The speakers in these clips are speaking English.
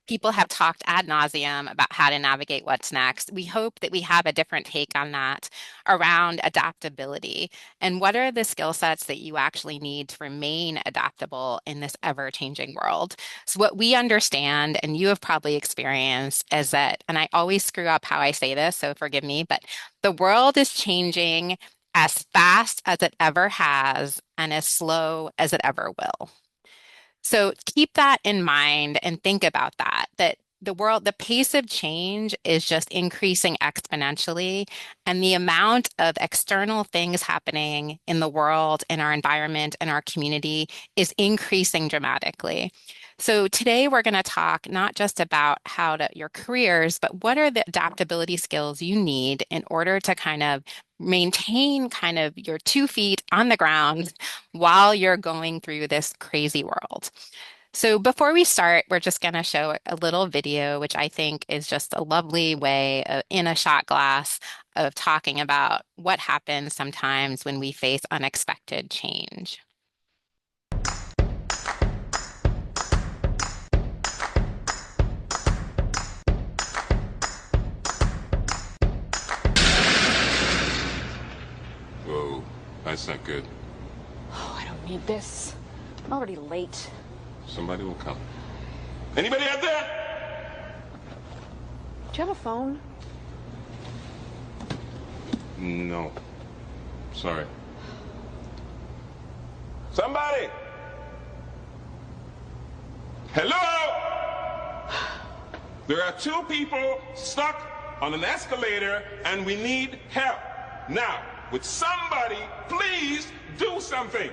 People have talked ad nauseum about how to navigate what's next. We hope that we have a different take on that around adaptability and what are the skill sets that you actually need to remain adaptable in this ever-changing world. So, what we understand, and you have probably experienced, is that, and I always screw up how I say this, so forgive me, but the world is changing as fast as it ever has and as slow as it ever will. So keep that in mind and think about that, that the world, the pace of change is just increasing exponentially, and the amount of external things happening in the world, in our environment, in our community is increasing dramatically. So today we're going to talk not just about how to your careers, but what are the adaptability skills you need in order to kind of maintain kind of your 2 feet on the ground while you're going through this crazy world. So before we start, we're just going to show a little video, which I think is just a lovely way in a shot glass of talking about what happens sometimes when we face unexpected change. Whoa, that's not good. Oh, I don't need this. I'm already late. Somebody will come. Anybody out there? Do you have a phone? No. Sorry. Somebody! Hello? There are two people stuck on an escalator and we need help. Now, would somebody please do something?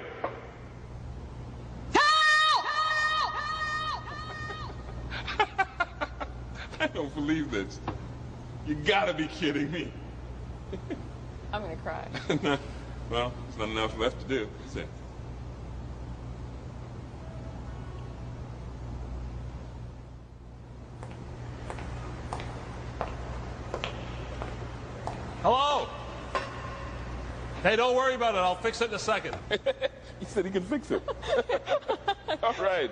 I don't believe this. You gotta be kidding me. I'm gonna cry. Well, there's not enough left to do, is there? Hello? Hey, don't worry about it. I'll fix it in a second. He said he could fix it. All right.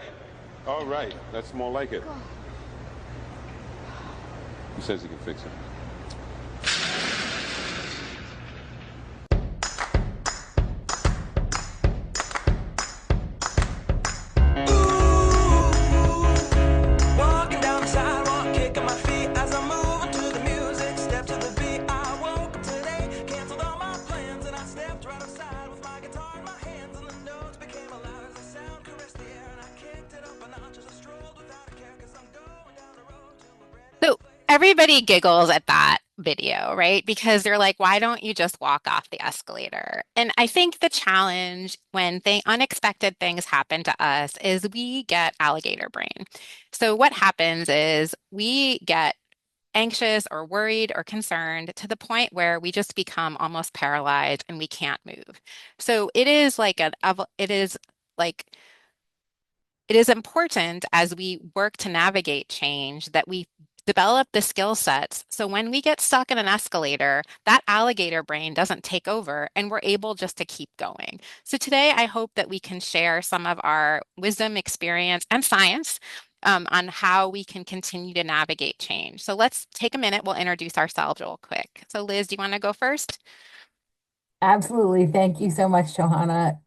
All right. That's more like it. He says he can fix it. Walking down the sidewalk, kicking my feet as I'm moving to the music. Step to the beat. I woke up today, canceled all my plans, and I stepped right outside with my guitar in my hands, and the notes became loud as the sound caressed the air, and I kicked it up a notch as I strolled without a care, 'cause I'm going down the road to a brand new So place. everybody giggles at that video, right? Because they're like, why don't you just walk off the escalator? And I think the challenge when unexpected things happen to us is we get alligator brain. So what happens is we get anxious or worried or concerned to the point where we just become almost paralyzed and we can't move. So like it is important as we work to navigate change that we develop the skill sets. So when we get stuck in an escalator, that alligator brain doesn't take over and we're able just to keep going. So today, I hope that we can share some of our wisdom, experience, and science on how we can continue to navigate change. So let's take a minute. We'll introduce ourselves real quick. So Liz, do you want to go first? Absolutely. Thank you so much, Johanna.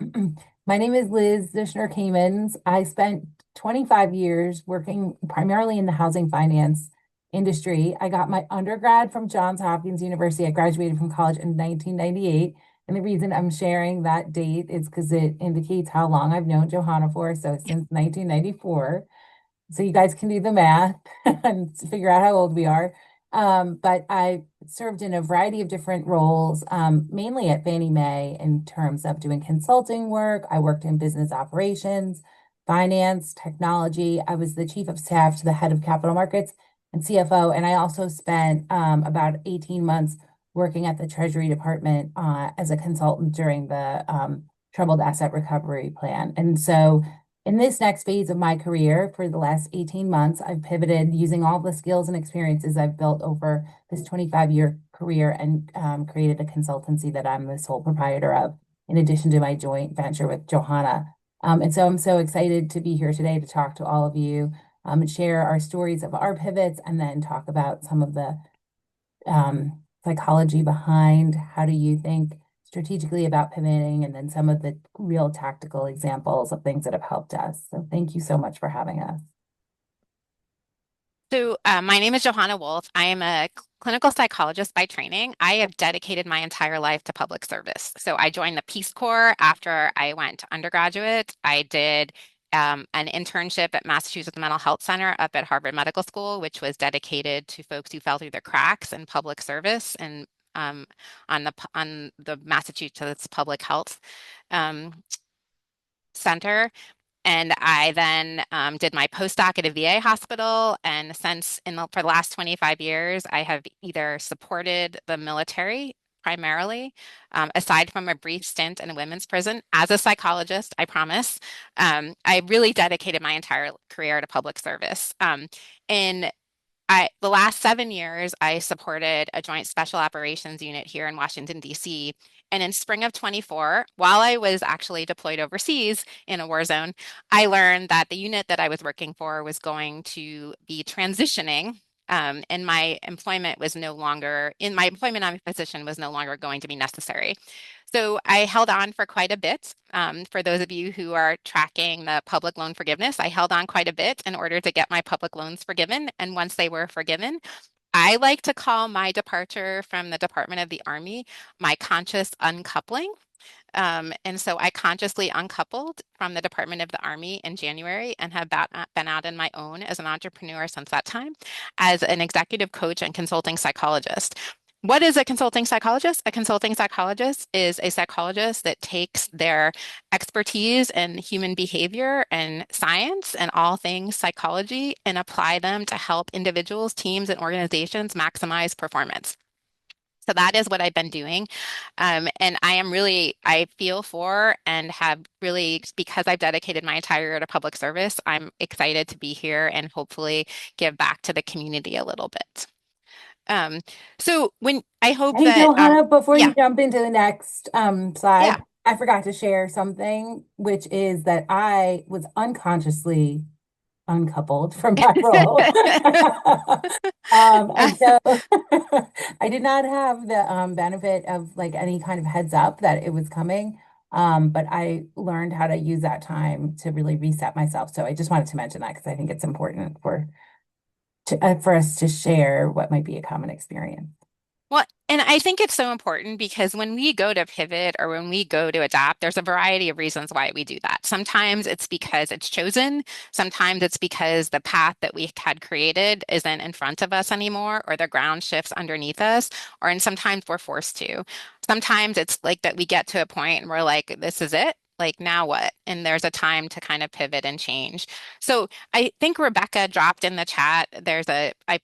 My name is Liz Zishner-Kamens. I spent 25 years working primarily in the housing finance industry. I got my undergrad from Johns Hopkins University. I graduated from college in 1998. And the reason I'm sharing that date is because it indicates how long I've known Johanna for. So since 1994. So you guys can do the math and figure out how old we are. But I served in a variety of different roles, mainly at Fannie Mae in terms of doing consulting work. I worked in business operations, finance, technology. I was the chief of staff to the head of capital markets and CFO. And I also spent about 18 months working at the Treasury Department as a consultant during the Troubled Asset Recovery Plan. And so in this next phase of my career, for the last 18 months, I've pivoted using all the skills and experiences I've built over this 25-year career and created a consultancy that I'm the sole proprietor of, in addition to my joint venture with Johanna. And so I'm so excited to be here today to talk to all of you share our stories of our pivots, and then talk about some of the psychology behind how do you think strategically about pivoting, and then some of the real tactical examples of things that have helped us. So thank you so much for having us. So, my name is Johanna Wolf. I am a clinical psychologist by training. I have dedicated my entire life to public service. So, I joined the Peace Corps after I went to undergraduate. I did an internship at Massachusetts Mental Health Center up at Harvard Medical School, which was dedicated to folks who fell through the cracks in public service and on the Massachusetts Public Health um, Center. And I then did my postdoc at a VA hospital. And for the last 25 years, I have either supported the military primarily, aside from a brief stint in a women's prison as a psychologist, I promise. I really dedicated my entire career to public service. In the last 7 years, I supported a joint special operations unit here in Washington, D.C. And in spring of 24, while I was actually deployed overseas in a war zone, I learned that the unit that I was working for was going to be transitioning. And my employment on my position was no longer going to be necessary. So I held on for quite a bit. For those of you who are tracking the public loan forgiveness, I held on quite a bit in order to get my public loans forgiven. And once they were forgiven, I like to call my departure from the Department of the Army my conscious uncoupling. And so I consciously uncoupled from the Department of the Army in January and have been out on my own as an entrepreneur since that time as an executive coach and consulting psychologist. What is a consulting psychologist? A consulting psychologist is a psychologist that takes their expertise in human behavior and science and all things psychology and apply them to help individuals, teams, and organizations maximize performance. So that is what I've been doing. And I feel for and have really, because I've dedicated my entire year to public service, I'm excited to be here and hopefully give back to the community a little bit. Um, so when I hope Hey, that, Johanna, before yeah, you jump into the next slide, yeah. I forgot to share something, which is that I was unconsciously uncoupled from my role. And so I did not have the benefit of like any kind of heads up that it was coming. But I learned how to use that time to really reset myself. So I just wanted to mention that because I think it's important for us to share what might be a common experience. Well, and I think it's so important because when we go to pivot or when we go to adapt, there's a variety of reasons why we do that. Sometimes it's because it's chosen. Sometimes it's because the path that we had created isn't in front of us anymore, or the ground shifts underneath us, and sometimes we're forced to. Sometimes it's like that we get to a point and we're like, this is it. Like, now what? And there's a time to kind of pivot and change. So I think Rebecca dropped in the chat.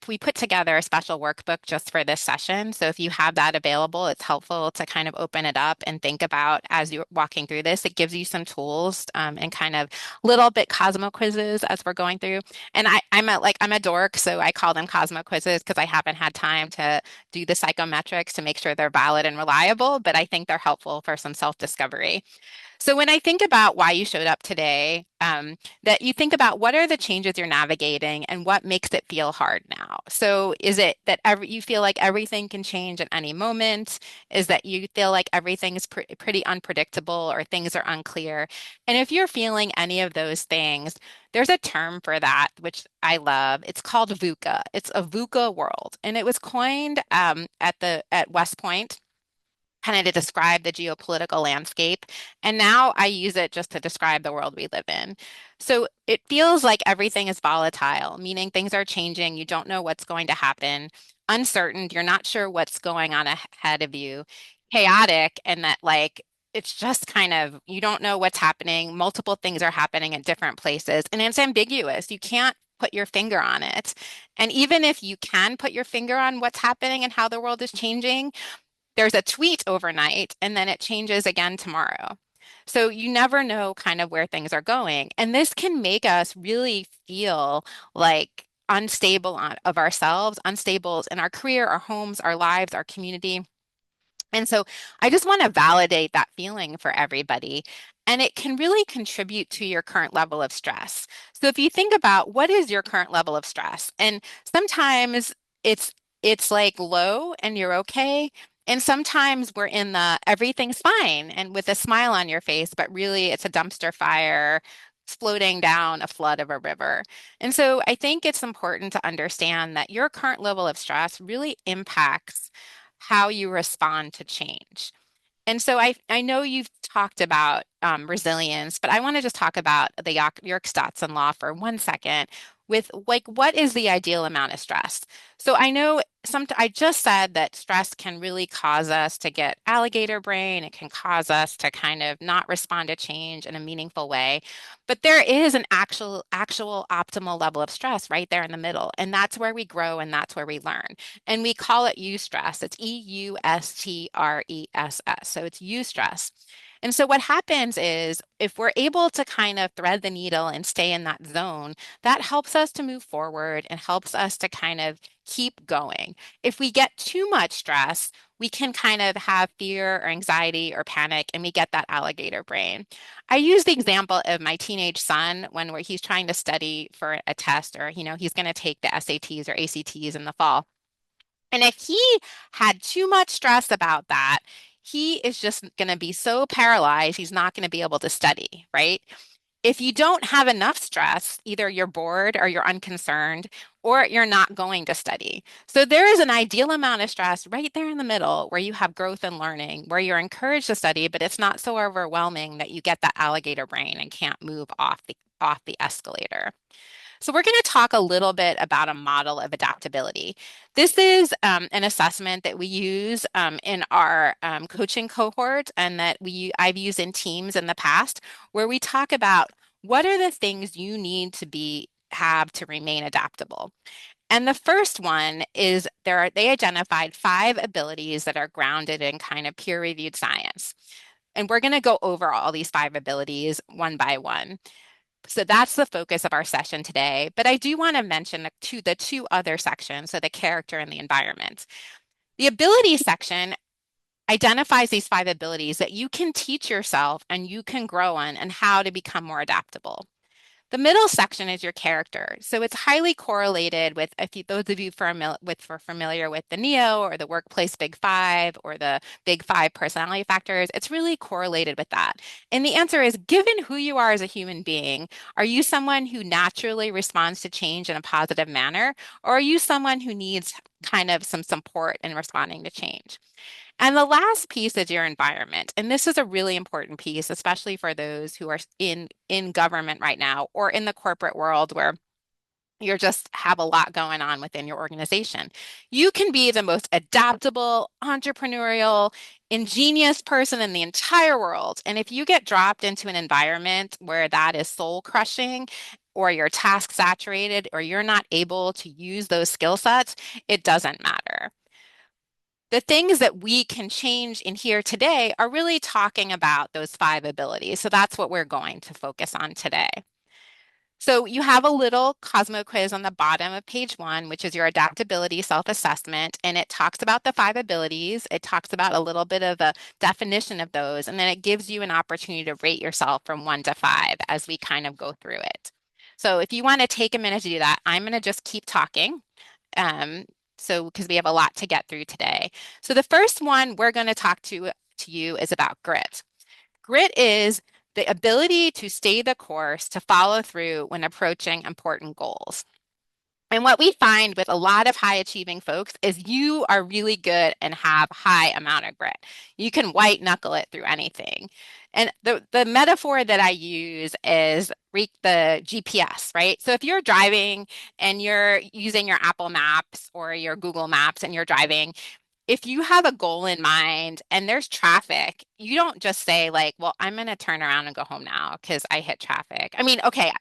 We put together a special workbook just for this session. So if you have that available, it's helpful to kind of open it up and think about as you're walking through this. It gives you some tools and kind of little bit Cosmo quizzes as we're going through. And I'm a dork, so I call them Cosmo quizzes because I haven't had time to do the psychometrics to make sure they're valid and reliable, but I think they're helpful for some self-discovery. So when I think about why you showed up today, that you think about what are the changes you're navigating and what makes it feel hard now. So is it that you feel like everything can change at any moment? Is that you feel like everything is pretty unpredictable or things are unclear? And if you're feeling any of those things, there's a term for that, which I love. It's called VUCA. It's a VUCA world. And it was coined at West Point kind of to describe the geopolitical landscape. And now I use it just to describe the world we live in. So it feels like everything is volatile, meaning things are changing. You don't know what's going to happen, uncertain. You're not sure what's going on ahead of you, chaotic, and that like it's just kind of, you don't know what's happening. Multiple things are happening at different places, and it's ambiguous. You can't put your finger on it. And even if you can put your finger on what's happening and how the world is changing, there's a tweet overnight and then it changes again tomorrow. So you never know kind of where things are going. And this can make us really feel like unstable of ourselves, unstable in our career, our homes, our lives, our community. And so I just want to validate that feeling for everybody. And it can really contribute to your current level of stress. So if you think about what is your current level of stress, and sometimes it's it's like low and you're okay. And sometimes we're in the everything's fine and with a smile on your face, but really it's a dumpster fire floating down a flood of a river. And so I think it's important to understand that your current level of stress really impacts how you respond to change. And so I know you've talked about resilience, but I want to just talk about the Yerkes-Dodson law for 1 second with like what is the ideal amount of stress? So I know I just said that stress can really cause us to get alligator brain. It can cause us to kind of not respond to change in a meaningful way. But there is an actual optimal level of stress right there in the middle. And that's where we grow and that's where we learn. And we call it eustress. It's eustress. So it's eustress. And so what happens is if we're able to kind of thread the needle and stay in that zone, that helps us to move forward and helps us to kind of keep going. If we get too much stress, we can kind of have fear or anxiety or panic and we get that alligator brain. I use the example of my teenage son where he's trying to study for a test or he's going to take the SATs or ACTs in the fall. And if he had too much stress about that, he is just going to be so paralyzed, he's not going to be able to study, right? If you don't have enough stress, either you're bored or you're unconcerned, or you're not going to study. So there is an ideal amount of stress right there in the middle where you have growth and learning, where you're encouraged to study, but it's not so overwhelming that you get that alligator brain and can't move off the escalator. So we're going to talk a little bit about a model of adaptability. This is an assessment that we use in our coaching cohort and that I've used in teams in the past, where we talk about what are the things you need to have to remain adaptable. And the first one is they identified 5 abilities that are grounded in kind of peer-reviewed science. And we're going to go over all these 5 abilities one by one. So that's the focus of our session today. But I do want to mention the two other sections, so the character and the environment. The ability section identifies these 5 abilities that you can teach yourself and you can grow on and how to become more adaptable. The middle section is your character. So it's highly correlated with, those of you familiar with the NEO or the Workplace Big Five or the Big Five personality factors, it's really correlated with that. And the answer is, given who you are as a human being, are you someone who naturally responds to change in a positive manner, or are you someone who needs kind of some support in responding to change? And the last piece is your environment. And this is a really important piece, especially for those who are in government right now or in the corporate world where you just have a lot going on within your organization. You can be the most adaptable, entrepreneurial, ingenious person in the entire world. And if you get dropped into an environment where that is soul crushing, or you're task saturated, or you're not able to use those skill sets, it doesn't matter. The things that we can change in here today are really talking about those 5 abilities. So that's what we're going to focus on today. So you have a little Cosmo quiz on the bottom of page 1, which is your adaptability self-assessment, and it talks about the 5 abilities. It talks about a little bit of the definition of those, and then it gives you an opportunity to rate yourself from 1 to 5 as we kind of go through it. So if you want to take a minute to do that, I'm going to just keep talking. Because we have a lot to get through today. So the first one we're going to talk to you is about grit. Grit is the ability to stay the course, to follow through when approaching important goals. And what we find with a lot of high achieving folks is you are really good and have high amount of grit. You can white knuckle it through anything. And the metaphor that I use is the GPS, right? So if you're driving and you're using your Apple Maps or your Google Maps and you're driving, if you have a goal in mind and there's traffic, you don't just say like, well, I'm going to turn around and go home now because I hit traffic. I mean, okay,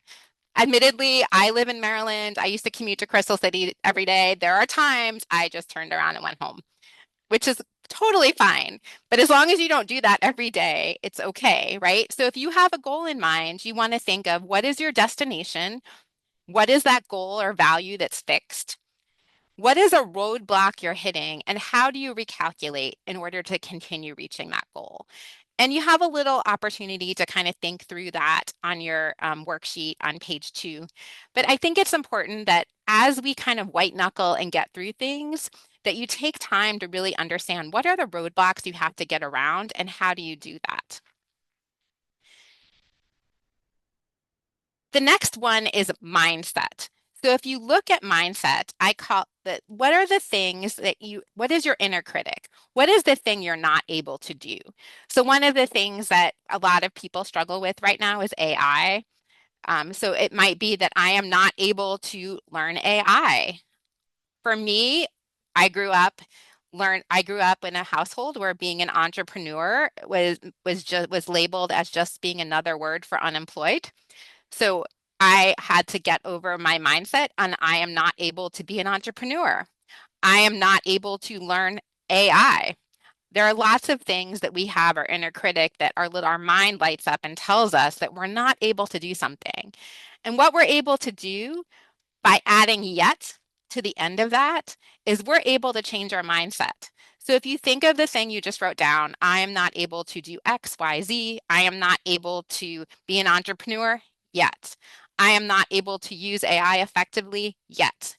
admittedly, I live in Maryland. I used to commute to Crystal City every day. There are times I just turned around and went home, which is totally fine. But as long as you don't do that every day, it's okay, right? So if you have a goal in mind, you want to think of what is your destination? What is that goal or value that's fixed? What is a roadblock you're hitting, and how do you recalculate in order to continue reaching that goal? And you have a little opportunity to kind of think through that on your worksheet on page 2. But I think it's important that as we kind of white knuckle and get through things, that you take time to really understand what are the roadblocks you have to get around and how do you do that. The next one is mindset. So if you look at mindset, I call that what are the things that what is your inner critic? What is the thing you're not able to do? So one of the things that a lot of people struggle with right now is AI. So it might be that I am not able to learn AI. For me, I grew up in a household where being an entrepreneur was labeled as just being another word for unemployed. So I had to get over my mindset and I am not able to be an entrepreneur. I am not able to learn AI. There are lots of things that we have our inner critic that our mind lights up and tells us that we're not able to do something. And what we're able to do by adding yet to the end of that is we're able to change our mindset. So if you think of the thing you just wrote down, I am not able to do X, Y, Z. I am not able to be an entrepreneur yet. I am not able to use AI effectively yet.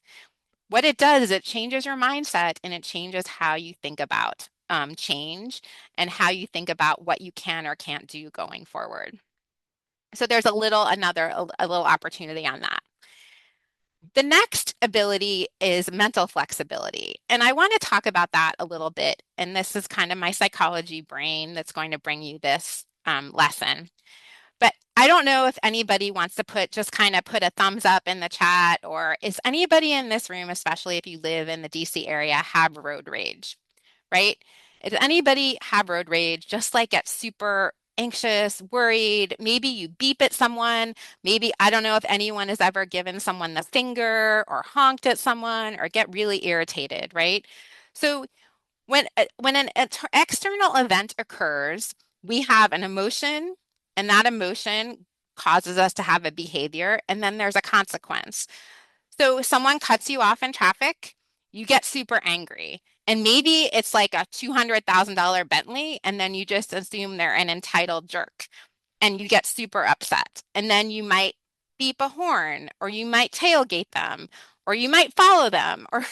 What it does is it changes your mindset and it changes how you think about change and how you think about what you can or can't do going forward. So there's a little opportunity on that. The next ability is mental flexibility. And I want to talk about that a little bit. And this is kind of my psychology brain that's going to bring you this lesson. But I don't know if anybody wants to just kind of put a thumbs up in the chat, or is anybody in this room, especially if you live in the DC area, have road rage, right? Does anybody have road rage, just like get super anxious, worried? Maybe you beep at someone. Maybe, I don't know if anyone has ever given someone the finger or honked at someone or get really irritated, right? So when an external event occurs, we have an emotion, and that emotion causes us to have a behavior, and then there's a consequence. So someone cuts you off in traffic, you get super angry. And maybe it's like a $200,000 Bentley, and then you just assume they're an entitled jerk and you get super upset. And then you might beep a horn, or you might tailgate them, or you might follow them, or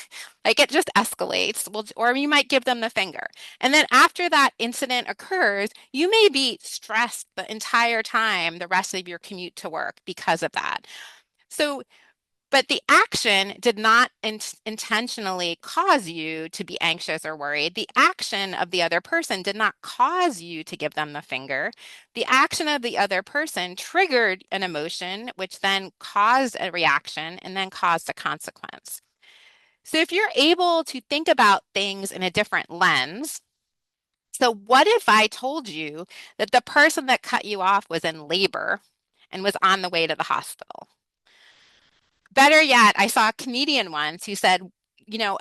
like it just escalates. Well, or you might give them the finger. And then after that incident occurs, you may be stressed the entire time, the rest of your commute to work because of that. So but the action did not intentionally cause you to be anxious or worried. The action of the other person did not cause you to give them the finger. The action of the other person triggered an emotion, which then caused a reaction and then caused a consequence. So if you're able to think about things in a different lens, so what if I told you that the person that cut you off was in labor and was on the way to the hospital? Better yet, I saw a comedian once who said,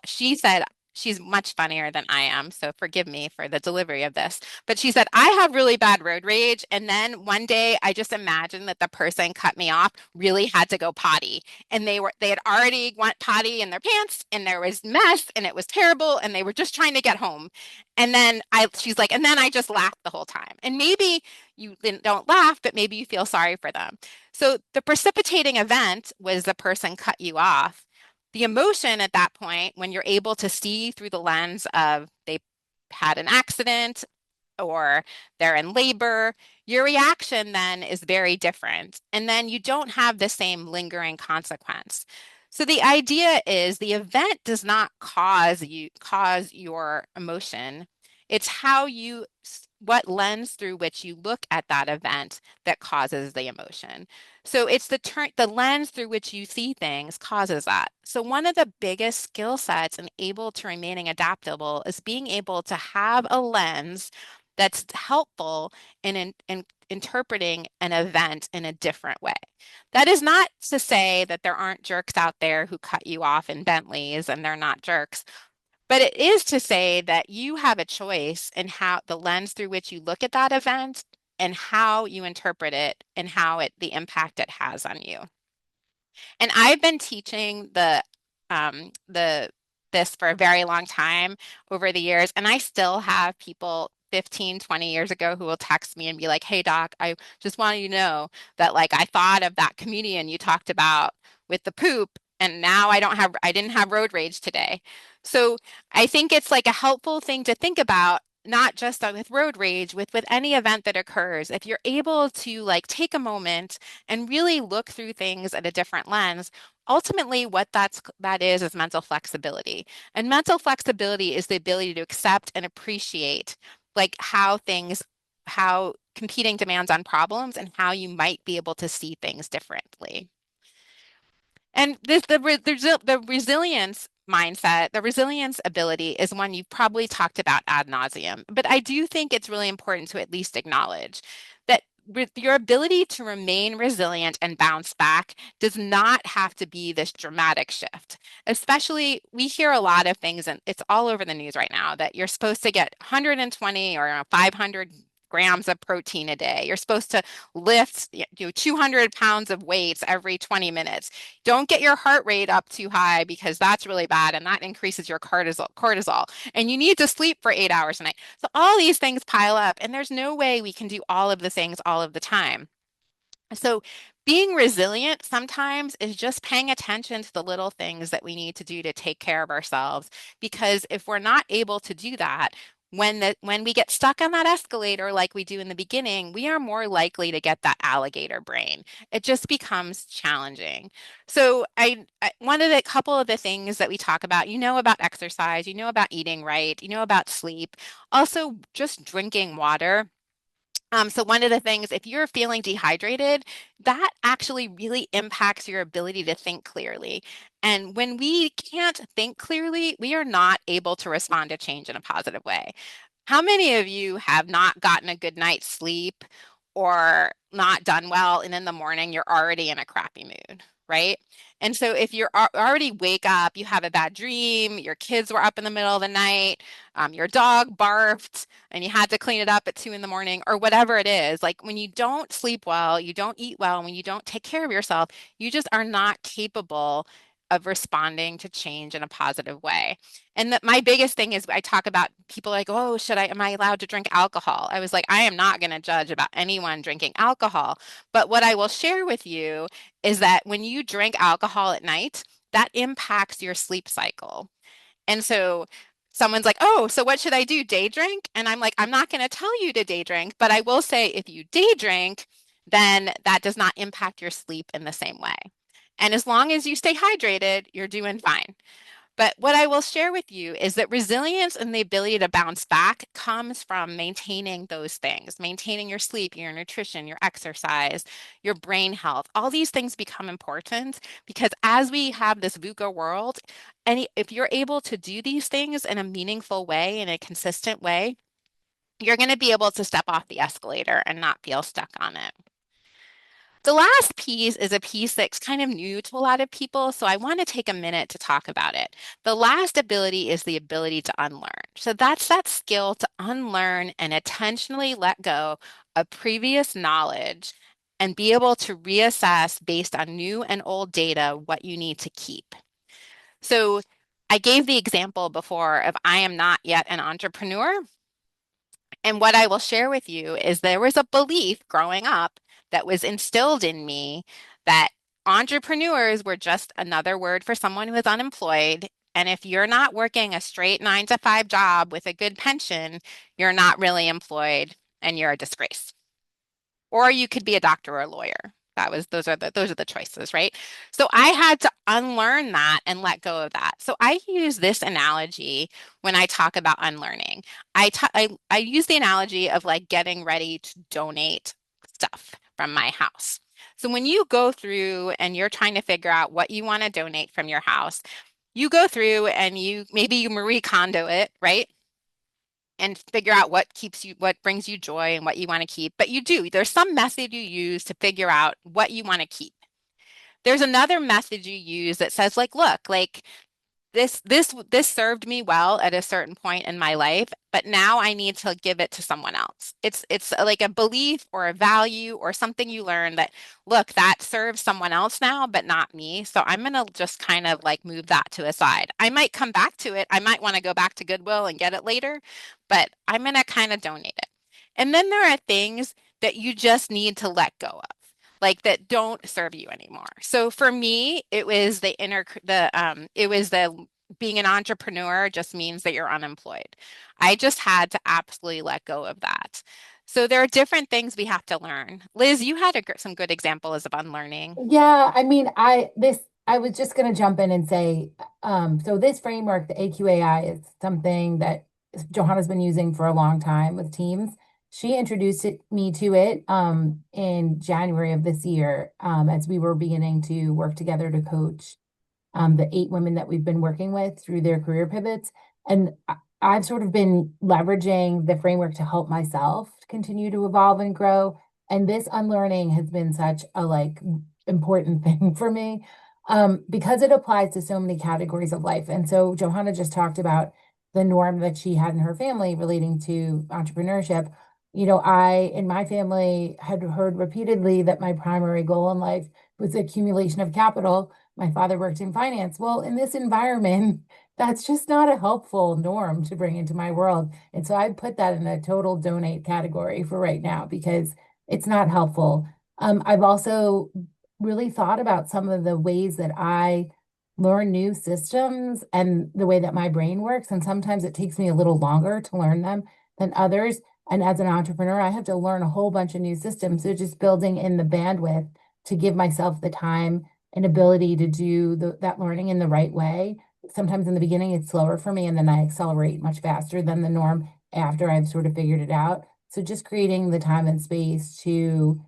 she said, she's much funnier than I am, so forgive me for the delivery of this. But she said, I have really bad road rage. And then one day I just imagined that the person cut me off really had to go potty. And they had already went potty in their pants and there was mess and it was terrible and they were just trying to get home. And then she's like, and then I just laughed the whole time. And maybe you don't laugh, but maybe you feel sorry for them. So the precipitating event was the person cut you off. The emotion at that point, when you're able to see through the lens of they had an accident or they're in labor, your reaction then is very different. And then you don't have the same lingering consequence. So the idea is the event does not cause your emotion. It's what lens through which you look at that event that causes the emotion. So it's the lens through which you see things causes that. So one of the biggest skill sets and able to remaining adaptable is being able to have a lens that's helpful in interpreting an event in a different way. That is not to say that there aren't jerks out there who cut you off in Bentleys and they're not jerks. But it is to say that you have a choice in how the lens through which you look at that event and how you interpret it and the impact it has on you. And I've been teaching the this for a very long time over the years, and I still have people 15, 20 years ago who will text me and be like, "Hey doc, I just wanted you to know that like I thought of that comedian you talked about with the poop, and now I didn't have road rage today." So I think it's like a helpful thing to think about, not just with road rage, with any event that occurs. If you're able to like take a moment and really look through things at a different lens, ultimately what that is mental flexibility. And mental flexibility is the ability to accept and appreciate like how competing demands on problems and how you might be able to see things differently. And the resilience mindset, the resilience ability is one you've probably talked about ad nauseum, but I do think it's really important to at least acknowledge that your ability to remain resilient and bounce back does not have to be this dramatic shift. Especially, we hear a lot of things, and it's all over the news right now, that you're supposed to get 120 or 500 grams of protein a day. You're supposed to lift 200 pounds of weights every 20 minutes. Don't get your heart rate up too high because that's really bad and that increases your cortisol. And you need to sleep for 8 hours a night. So all these things pile up, and there's no way we can do all of the things all of the time. So being resilient sometimes is just paying attention to the little things that we need to do to take care of ourselves. Because if we're not able to do that, when we get stuck on that escalator like we do in the beginning, we are more likely to get that alligator brain. It just becomes challenging. So one of the couple of the things that we talk about, about exercise, about eating right, about sleep, also just drinking water. So one of the things, if you're feeling dehydrated, that actually really impacts your ability to think clearly. And when we can't think clearly, we are not able to respond to change in a positive way. How many of you have not gotten a good night's sleep or not done well, and in the morning you're already in a crappy mood, right? And so if you're already wake up, you have a bad dream, your kids were up in the middle of the night, your dog barfed, and you had to clean it up at 2 in the morning, or whatever it is. Like when you don't sleep well, you don't eat well, when you don't take care of yourself, you just are not capable of responding to change in a positive way. And my biggest thing is I talk about people like, oh, am I allowed to drink alcohol? I was like, I am not going to judge about anyone drinking alcohol. But what I will share with you is that when you drink alcohol at night, that impacts your sleep cycle. And so someone's like, oh, so what should I do? Day drink? And I'm like, I'm not going to tell you to day drink, but I will say if you day drink, then that does not impact your sleep in the same way. And as long as you stay hydrated, you're doing fine. But what I will share with you is that resilience and the ability to bounce back comes from maintaining those things, maintaining your sleep, your nutrition, your exercise, your brain health. All these things become important because as we have this VUCA world, and if you're able to do these things in a meaningful way, in a consistent way, you're going to be able to step off the escalator and not feel stuck on it. The last piece is a piece that's kind of new to a lot of people, so I want to take a minute to talk about it. The last ability is the ability to unlearn. So that's that skill to unlearn and intentionally let go of previous knowledge and be able to reassess based on new and old data what you need to keep. So I gave the example before of I am not yet an entrepreneur. And what I will share with you is there was a belief growing up that was instilled in me that entrepreneurs were just another word for someone who is unemployed. And if you're not working a straight 9 to 5 job with a good pension, you're not really employed and you're a disgrace. Or you could be a doctor or a lawyer. Those are the choices, right? So I had to unlearn that and let go of that. So I use this analogy when I talk about unlearning. I use the analogy of like getting ready to donate stuff from my house. So when you go through and you're trying to figure out what you want to donate from your house, you go through and maybe you Marie Kondo it, right? And figure out what brings you joy and what you want to keep. But there's some method you use to figure out what you want to keep. There's another method you use that says like, look, like this served me well at a certain point in my life, but now I need to give it to someone else. It's like a belief or a value or something you learn that, look, that serves someone else now, but not me. So I'm gonna just kind of like move that to a side. I might come back to it. I might want to go back to Goodwill and get it later, but I'm gonna kind of donate it. And then there are things that you just need to let go of, like that don't serve you anymore. So for me, it was the being an entrepreneur just means that you're unemployed. I just had to absolutely let go of that. So there are different things we have to learn. Liz, you had some good examples of unlearning. Yeah, I mean, I was just going to jump in and say, so this framework, the AQAI, is something that Johanna's been using for a long time with teams. She introduced me to it in January of this year as we were beginning to work together to coach the 8 women that we've been working with through their career pivots. And I've sort of been leveraging the framework to help myself continue to evolve and grow. And this unlearning has been such a like important thing for me because it applies to so many categories of life. And so Johanna just talked about the norm that she had in her family relating to entrepreneurship. You know, I in my family had heard repeatedly that my primary goal in life was the accumulation of capital. My father worked in finance. Well, in this environment, that's just not a helpful norm to bring into my world. And so I put that in a total donate category for right now because it's not helpful. I've also really thought about some of the ways that I learn new systems and the way that my brain works. And sometimes it takes me a little longer to learn them than others. And as an entrepreneur, I have to learn a whole bunch of new systems. So just building in the bandwidth to give myself the time and ability to do that learning in the right way. Sometimes in the beginning, it's slower for me, and then I accelerate much faster than the norm after I've sort of figured it out. So just creating the time and space to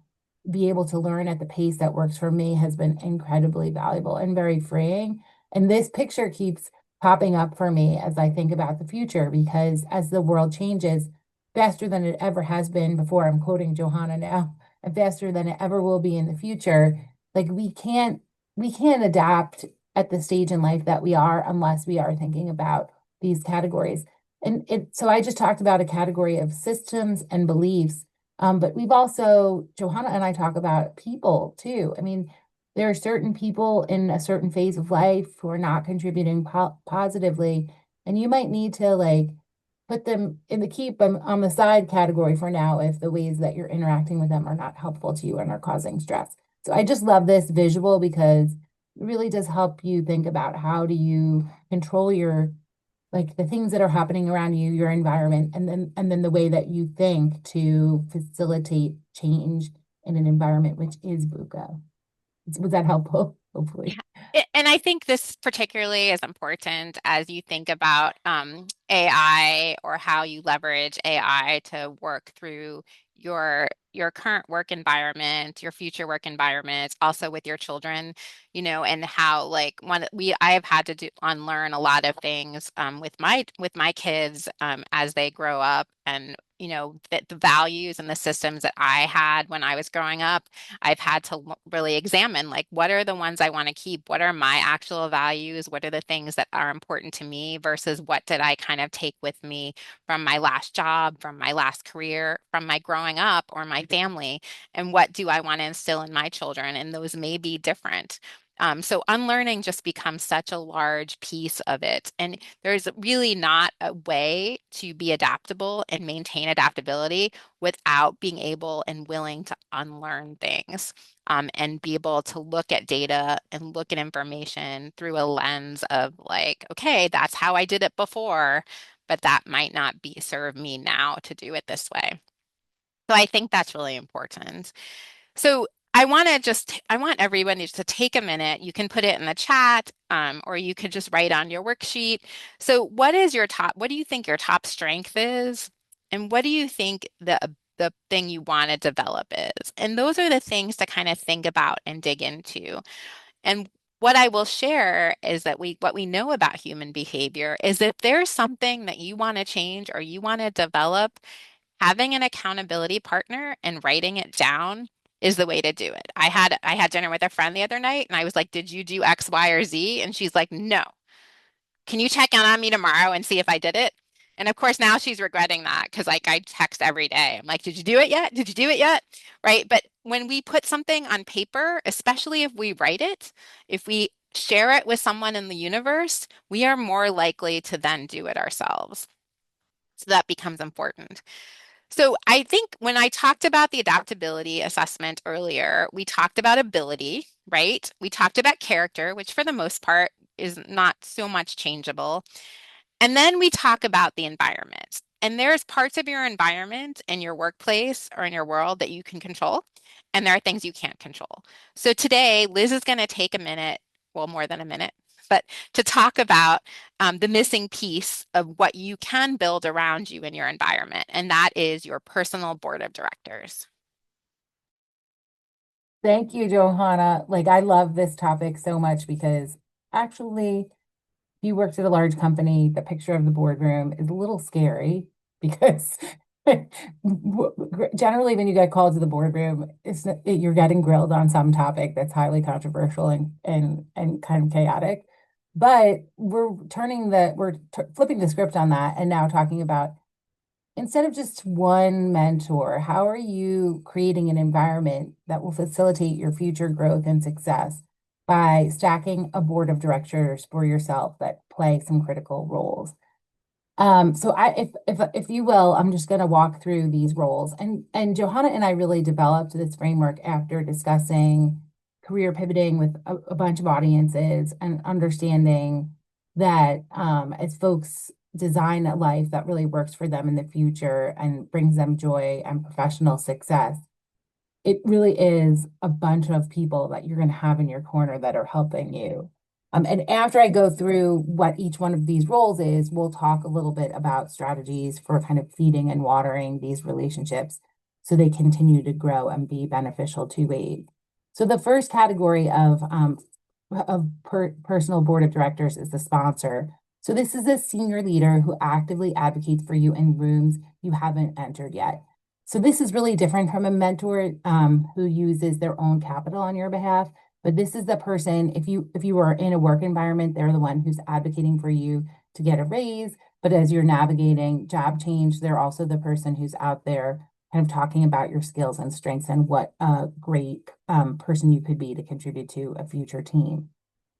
be able to learn at the pace that works for me has been incredibly valuable and very freeing. And this picture keeps popping up for me as I think about the future, because as the world changes faster than it ever has been before, I'm quoting Johanna now, and faster than it ever will be in the future, like we can't adapt at the stage in life that we are unless we are thinking about these categories. So I just talked about a category of systems and beliefs. But we've also, Johanna and I talk about people too. I mean, there are certain people in a certain phase of life who are not contributing positively, and you might need to like put them in the keep them on the side category for now if the ways that you're interacting with them are not helpful to you and are causing stress. So I just love this visual because it really does help you think about how do you control your like the things that are happening around you, your environment, and then the way that you think to facilitate change in an environment, which is VUCA. Was that helpful? Yeah. Hopefully. And I think this particularly is important as you think about AI or how you leverage AI to work through your current work environment, your future work environment, also with your children, and how like I have had to unlearn a lot of things with my kids as they grow up, and that the values and the systems that I had when I was growing up, I've had to really examine like what are the ones I want to keep? What are my actual values? What are the things that are important to me versus what did I kind of take with me from my last job, from my last career, from my growing up or my family? And what do I want to instill in my children? And those may be different. So unlearning just becomes such a large piece of it. And there's really not a way to be adaptable and maintain adaptability without being able and willing to unlearn things, and be able to look at data and look at information through a lens of like, okay, that's how I did it before, but that might not be serve me now to do it this way. So I think that's really important. So I want everyone to take a minute. You can put it in the chat, or you could just write on your worksheet. So what do you think your top strength is? And what do you think the thing you want to develop is? And those are the things to kind of think about and dig into. And what I will share is that what we know about human behavior is if there's something that you want to change or you want to develop, having an accountability partner and writing it down is the way to do it. I had dinner with a friend the other night and I was like, "Did you do X, Y, or Z?" And she's like, "No." can you check in on me tomorrow and see if I did it? And of course, now she's regretting that because like I text every day. I'm like, did you do it yet? Did you do it yet? Right. But when we put something on paper, especially if we write it, if we share it with someone in the universe, we are more likely to then do it ourselves. So that becomes important. So I think when I talked about the adaptability assessment earlier, we talked about ability, right? We talked about character, which for the most part is not so much changeable. And then we talk about the environment. And there's parts of your environment in your workplace or in your world that you can control, and there are things you can't control. So today, Liz is going to take a minute, well, more than a minute, but to talk about the missing piece of what you can build around you in your environment, and that is your personal board of directors. Thank you, Johanna. Like, I love this topic so much because actually, if you worked at a large company, the picture of the boardroom is a little scary because generally, when you get called to the boardroom, you're getting grilled on some topic that's highly controversial and kind of chaotic. But we're flipping the script on that and now talking about instead of just one mentor, how are you creating an environment that will facilitate your future growth and success by stacking a board of directors for yourself that play some critical roles? So if you will, I'm just going to walk through these roles. And Johanna and I really developed this framework after discussing career pivoting with a bunch of audiences and understanding that as folks design a life that really works for them in the future and brings them joy and professional success, it really is a bunch of people that you're going to have in your corner that are helping you. And after I go through what each one of these roles is, we'll talk a little bit about strategies for kind of feeding and watering these relationships so they continue to grow and be beneficial to aid. So the first category of personal board of directors is the sponsor. So this is a senior leader who actively advocates for you in rooms you haven't entered yet. So this is really different from a mentor who uses their own capital on your behalf. But this is the person, if you are in a work environment, they're the one who's advocating for you to get a raise. But as you're navigating job change, they're also the person who's out there kind of talking about your skills and strengths and what a great person you could be to contribute to a future team.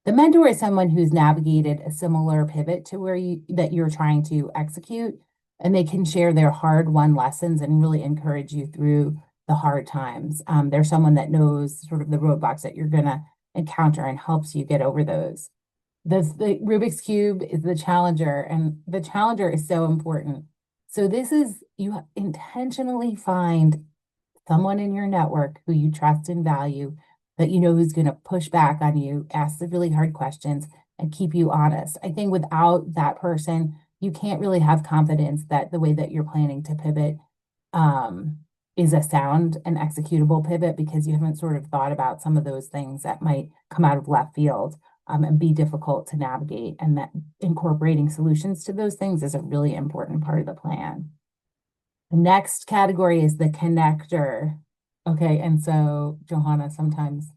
The mentor is someone who's navigated a similar pivot to that you're trying to execute, and they can share their hard-won lessons and really encourage you through the hard times. They're someone that knows sort of the roadblocks that you're going to encounter and helps you get over those. The Rubik's Cube is the challenger, and the challenger is so important. So this is, you intentionally find someone in your network who you trust and value, that you know who's going to push back on you, ask the really hard questions, and keep you honest. I think without that person, you can't really have confidence that the way that you're planning to pivot is a sound and executable pivot because you haven't sort of thought about some of those things that might come out of left field and be difficult to navigate. And that incorporating solutions to those things is a really important part of the plan. The next category is the connector. Okay, and so Johanna, sometimes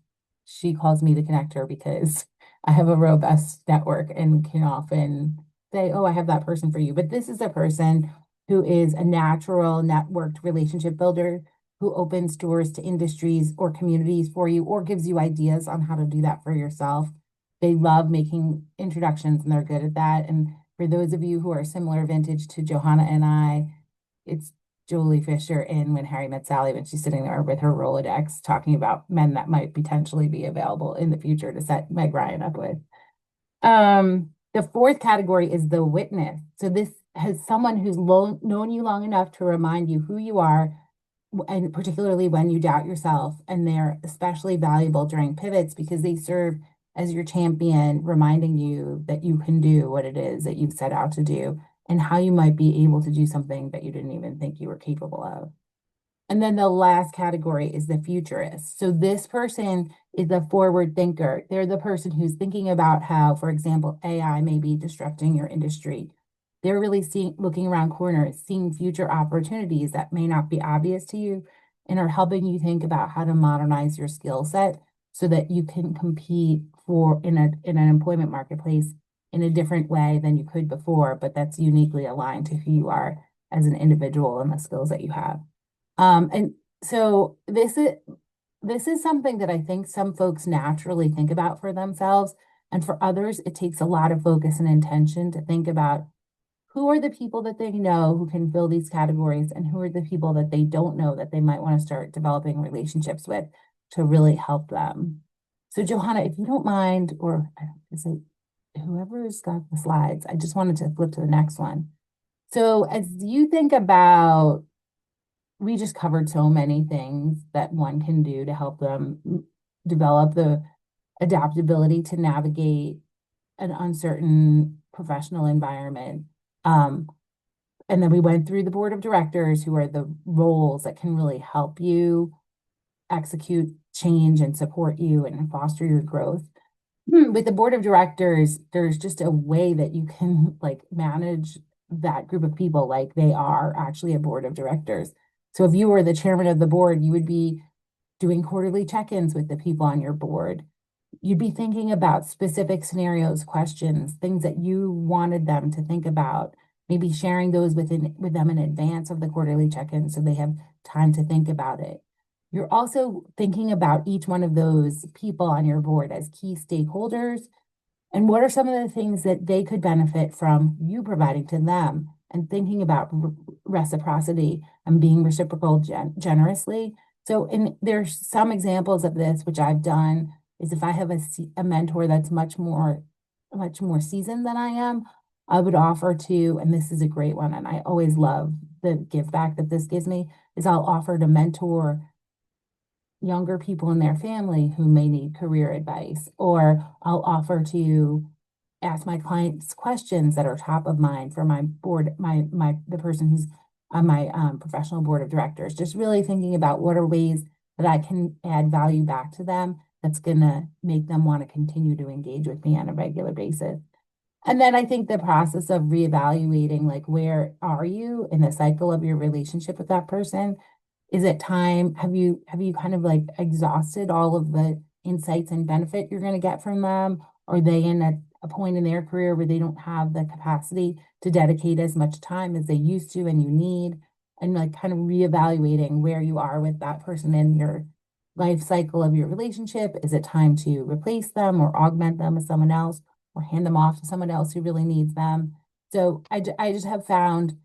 she calls me the connector because I have a robust network and can often say, oh, I have that person for you. But this is a person who is a natural networked relationship builder who opens doors to industries or communities for you or gives you ideas on how to do that for yourself. They love making introductions and they're good at that. And for those of you who are similar vintage to Johanna and I, it's Julie Fisher in When Harry Met Sally when she's sitting there with her Rolodex talking about men that might potentially be available in the future to set Meg Ryan up with. The fourth category is the witness. So this has someone who's known you long enough to remind you who you are, and particularly when you doubt yourself. And they're especially valuable during pivots because they serve as your champion, reminding you that you can do what it is that you've set out to do and how you might be able to do something that you didn't even think you were capable of. And then the last category is the futurist. So this person is a forward thinker. They're the person who's thinking about how, for example, AI may be disrupting your industry. They're really looking around corners, seeing future opportunities that may not be obvious to you, and are helping you think about how to modernize your skill set so that you can compete in an employment marketplace in a different way than you could before, but that's uniquely aligned to who you are as an individual and the skills that you have. And so this is something that I think some folks naturally think about for themselves. And for others, it takes a lot of focus and intention to think about who are the people that they know who can fill these categories and who are the people that they don't know that they might want to start developing relationships with to really help them. So Johanna, if you don't mind, or is it whoever's got the slides, I just wanted to flip to the next one. So as you think about, we just covered so many things that one can do to help them develop the adaptability to navigate an uncertain professional environment. And then we went through the board of directors, who are the roles that can really help you execute change and support you and foster your growth. With the board of directors, there's just a way that you can like manage that group of people like they are actually a board of directors. So if you were the chairman of the board, you would be doing quarterly check-ins with the people on your board. You'd be thinking about specific scenarios, questions, things that you wanted them to think about, maybe sharing those with them in advance of the quarterly check-in so they have time to think about it. You're also thinking about each one of those people on your board as key stakeholders and what are some of the things that they could benefit from you providing to them, and thinking about reciprocity and being reciprocal generously. So, there's some examples of this, which I've done, is if I have a mentor that's much more seasoned than I am, I would offer to, and this is a great one, and I always love the give back that this gives me, is I'll offer to mentor younger people in their family who may need career advice, or I'll offer to ask my clients questions that are top of mind for my board, the person who's on my professional board of directors. Just really thinking about what are ways that I can add value back to them that's gonna make them want to continue to engage with me on a regular basis. And then I think the process of reevaluating, like, where are you in the cycle of your relationship with that person? Is it time? Have you kind of like exhausted all of the insights and benefit you're going to get from them? Are they in a point in their career where they don't have the capacity to dedicate as much time as they used to and you need? And like kind of reevaluating where you are with that person in your life cycle of your relationship. Is it time to replace them or augment them with someone else or hand them off to someone else who really needs them? So I just have found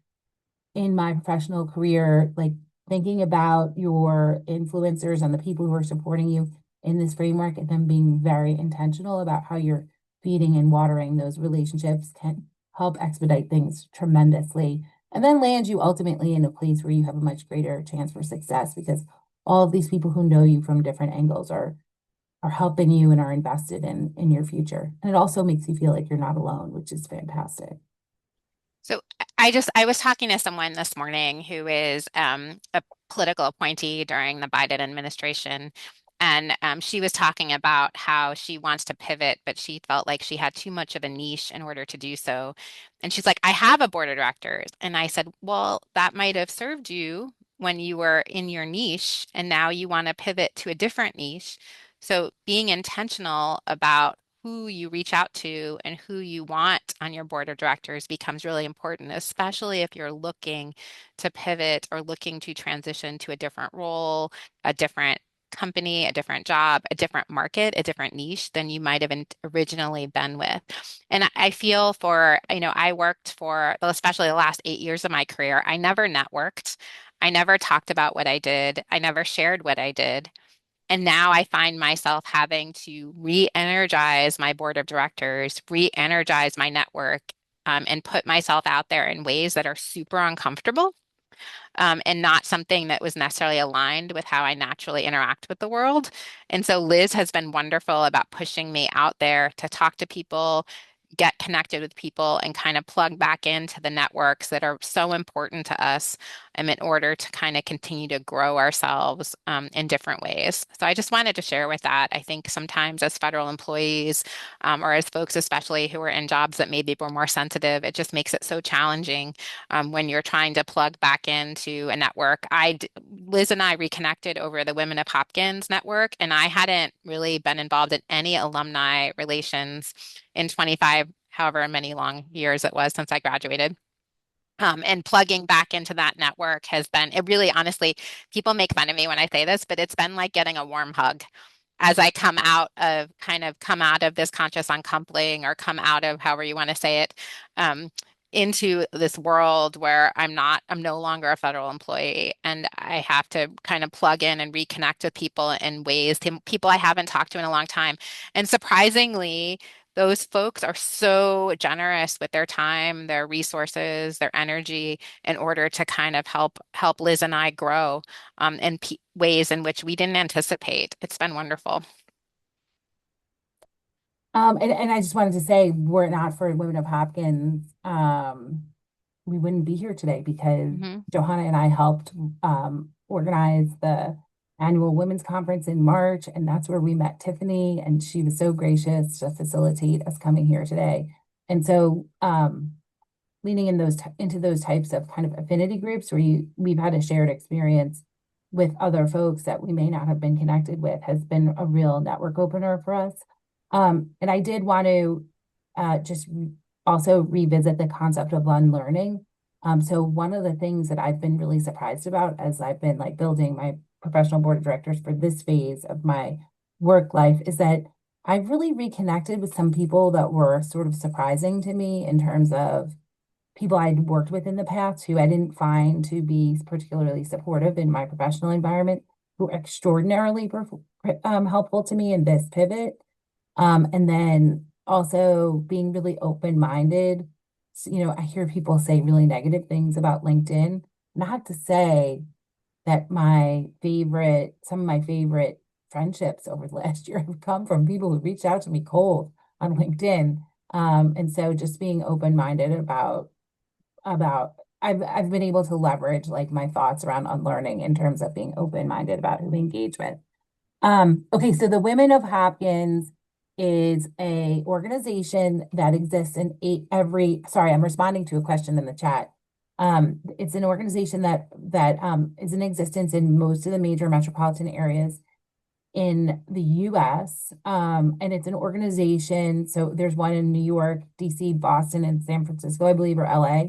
in my professional career, like thinking about your influencers and the people who are supporting you in this framework and then being very intentional about how you're feeding and watering those relationships can help expedite things tremendously and then land you ultimately in a place where you have a much greater chance for success because all of these people who know you from different angles are helping you and are invested in your future. And it also makes you feel like you're not alone, which is fantastic. So I was talking to someone this morning who is a political appointee during the Biden administration. And she was talking about how she wants to pivot, but she felt like she had too much of a niche in order to do so. And she's like, I have a board of directors. And I said, well, that might have served you when you were in your niche, and now you want to pivot to a different niche. So being intentional about who you reach out to and who you want on your board of directors becomes really important, especially if you're looking to pivot or looking to transition to a different role, a different company, a different job, a different market, a different niche than you might have originally been with. And I feel for, I worked for, especially the last 8 years of my career, I never networked. I never talked about what I did. I never shared what I did. And now I find myself having to re-energize my board of directors, re-energize my network, and put myself out there in ways that are super uncomfortable, and not something that was necessarily aligned with how I naturally interact with the world. And so Liz has been wonderful about pushing me out there to talk to people, get connected with people, and kind of plug back into the networks that are so important to us, in order to kind of continue to grow ourselves in different ways. So I just wanted to share with that. I think sometimes as federal employees, or as folks especially who are in jobs that maybe were more sensitive, it just makes it so challenging when you're trying to plug back into a network. Liz and I reconnected over the Women of Hopkins network, and I hadn't really been involved in any alumni relations in 25 however many long years it was since I graduated. And plugging back into that network has been, it really, honestly, people make fun of me when I say this, but it's been like getting a warm hug as I come out of this conscious uncoupling or come out of however you want to say it, um, into this world where I'm no longer a federal employee and I have to kind of plug in and reconnect with people in ways, people I haven't talked to in a long time. And surprisingly, those folks are so generous with their time, their resources, their energy in order to kind of help Liz and I grow in ways in which we didn't anticipate. It's been wonderful. And I just wanted to say, were it not for Women of Hopkins, we wouldn't be here today because Hmm. Johanna and I helped organize the annual women's conference in March, and that's where we met Tiffany, and she was so gracious to facilitate us coming here today. And so, leaning in into those types of kind of affinity groups where we've had a shared experience with other folks that we may not have been connected with has been a real network opener for us. And I did want to just also revisit the concept of unlearning. So one of the things that I've been really surprised about as I've been like building my professional board of directors for this phase of my work life is that I've really reconnected with some people that were sort of surprising to me in terms of people I'd worked with in the past who I didn't find to be particularly supportive in my professional environment, who were extraordinarily helpful to me in this pivot. And then also being really open-minded. So, I hear people say really negative things about LinkedIn. Not to say that some of my favorite friendships over the last year have come from people who reached out to me cold on LinkedIn. And so just being open-minded about I've been able to leverage like my thoughts around unlearning in terms of being open-minded about who we engage with. Okay, so the Women of Hopkins is a organization that exists in sorry, I'm responding to a question in the chat. It's an organization that is in existence in most of the major metropolitan areas in the US. And it's an organization, so there's one in New York, DC, Boston, and San Francisco, I believe, or LA.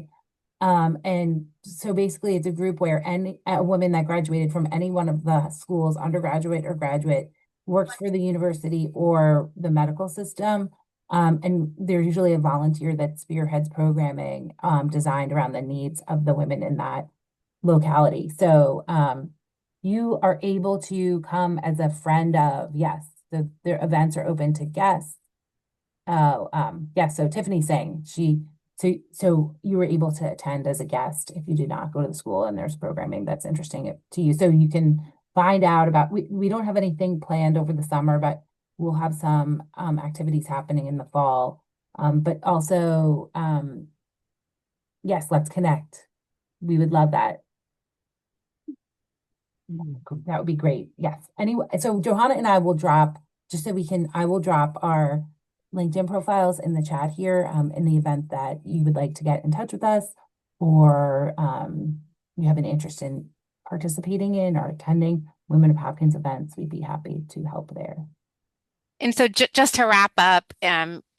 And so basically it's a group where a woman that graduated from any one of the schools, undergraduate or graduate, works for the university or the medical system. And there's usually a volunteer that spearheads programming designed around the needs of the women in that locality. So you are able to come as a friend of, yes, their events are open to guests. Oh, yeah, so Tiffany's saying so you were able to attend as a guest if you did not go to the school and there's programming that's interesting to you. So you can find out about, we don't have anything planned over the summer, but we'll have some activities happening in the fall. But also, yes, let's connect. We would love that. That would be great. Yes. Anyway, so Johanna and I will drop, just so I will drop our LinkedIn profiles in the chat here in the event that you would like to get in touch with us or you have an interest in participating in or attending Women of Hopkins events. We'd be happy to help there. And so just to wrap up,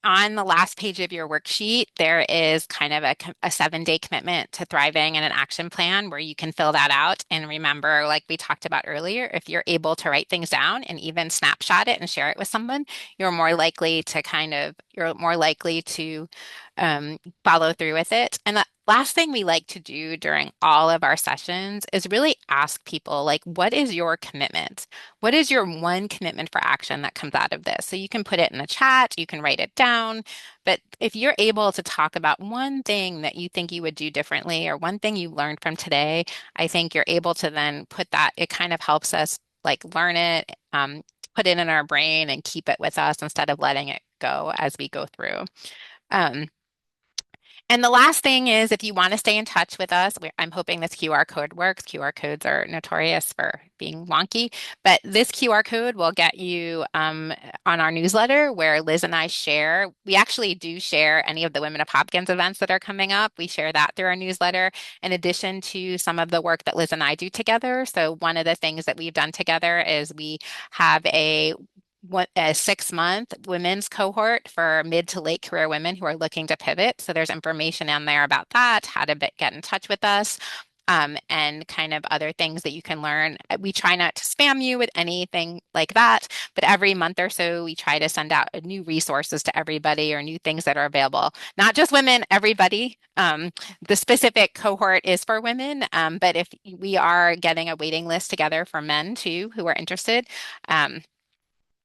on the last page of your worksheet, there is kind of a 7-day commitment to thriving and an action plan where you can fill that out. And remember, like we talked about earlier, if you're able to write things down and even snapshot it and share it with someone, you're more likely to follow through with it. And the last thing we like to do during all of our sessions is really ask people, like, what is your commitment? What is your one commitment for action that comes out of this? So you can put it in the chat, you can write it down. But if you're able to talk about one thing that you think you would do differently or one thing you learned from today, I think you're able to then put that, it kind of helps us like learn it, put it in our brain and keep it with us instead of letting it go as we go through. Um, and the last thing is if you want to stay in touch with us, I'm hoping this QR code works. QR codes are notorious for being wonky, but this QR code will get you on our newsletter where Liz and I share. We actually do share any of the Women of Hopkins events that are coming up. We share that through our newsletter in addition to some of the work that Liz and I do together. So one of the things that we've done together is we have a a 6-month women's cohort for mid to late career women who are looking to pivot. So there's information in there about that, how to get in touch with us, and kind of other things that you can learn. We try not to spam you with anything like that, but every month or so, we try to send out new resources to everybody or new things that are available. Not just women, everybody. The specific cohort is for women, but if we are getting a waiting list together for men too who are interested.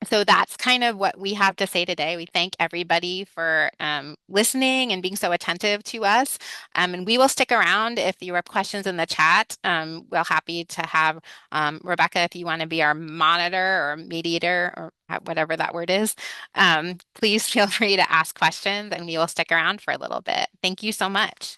So that's kind of what we have to say today. We thank everybody for listening and being so attentive to us. And we will stick around if you have questions in the chat. We're happy to have Rebecca, if you want to be our monitor or mediator or whatever that word is. Please feel free to ask questions and we will stick around for a little bit. Thank you so much.